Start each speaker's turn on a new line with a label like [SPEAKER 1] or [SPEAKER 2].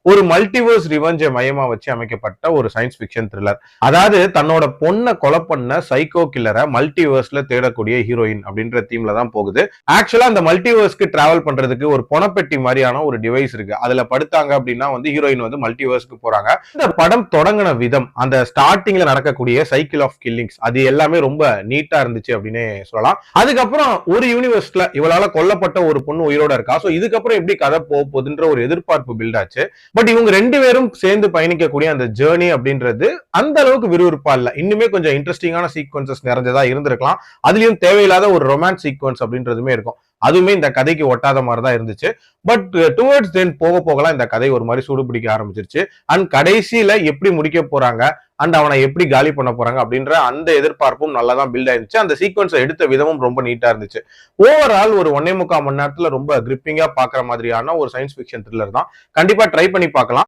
[SPEAKER 1] ஒரு மல்டிவர்ஸ் ரிவெஞ்சை மையமா வச்சு அமைக்கப்பட்ட ஒரு சயின்ஸ் ஃபிக்ஷன் த்ரில்லர். அதாவது தன்னோட பொண்ணை கொலை பண்ண சைக்கோ கில்லரை மல்டிவர்ஸ்ல தேடக்கூடிய ஹீரோயின் அப்படின்ற தீம்ல தான் போகுது. ஆக்சுவலா அந்த மல்டிவர்ஸ்க்கு டிராவல் பண்றதுக்கு ஒரு பொனப்பெட்டி மாதிரியான ஒரு டிவைஸ் இருக்கு. அதுல படுத்தாங்க அப்படின்னா ஹீரோயின் மல்டிவர்ஸ்க்கு போறாங்க. இந்த படம் தொடங்கின விதம், அந்த ஸ்டார்டிங்ல நடக்கக்கூடிய சைக்கிள் ஆஃப் கில்லிங்ஸ், அது எல்லாமே ரொம்ப நீட்டா இருந்துச்சு அப்படின்னு சொல்லலாம். அதுக்கப்புறம் ஒரு யூனிவர்ஸ்ல இவளால கொல்லப்பட்ட ஒரு பொண்ணு உயிரோட இருக்கா. சோ இதுக்கப்புறம் எப்படி கதை போகுதுன்ற ஒரு எதிர்பார்ப்பு பில்ட் ஆச்சு. பட் இவங்க ரெண்டு பேரும் சேர்ந்து பயணிக்கக்கூடிய அந்த ஜேர்னி அப்படின்றது அந்த அளவுக்கு விறுவிறுப்பா இல்ல. இன்னுமே கொஞ்சம் இன்ட்ரெஸ்டிங்கான சீக்வன்சஸ் நிறைஞ்சதா இருந்திருக்கலாம். அதுலயும் தேவையில்லாத ஒரு ரொமான்ஸ் சீக்வன்ஸ் அப்படின்றதுமே இருக்கும். அதுவுமே இந்த கதைக்கு ஒட்டாத மாதிரி தான் இருந்துச்சு. பட் டுவர்ட்ஸ் தென் போக போகலாம் இந்த கதை ஒரு மாதிரி சூடு பிடிக்க ஆரம்பிச்சிருச்சு. அண்ட் கடைசியில எப்படி முடிக்க போறாங்க அண்ட் அவனை எப்படி காலி பண்ண போறாங்க அப்படின்ற அந்த எதிர்பார்ப்பும் நல்லா தான் பில்ட் ஆயிருந்துச்சு. அந்த சீக்வன்ஸை எடுத்த விதமும் ரொம்ப நீட்டா இருந்துச்சு. ஓவரால் ஒரு 1.25 மணி நேரத்துல ரொம்ப கிரிப்பிங்கா பாக்குற மாதிரியான ஒரு சயின்ஸ் ஃபிக்ஷன் த்ரில்லர் தான். கண்டிப்பா ட்ரை பண்ணி பார்க்கலாம்.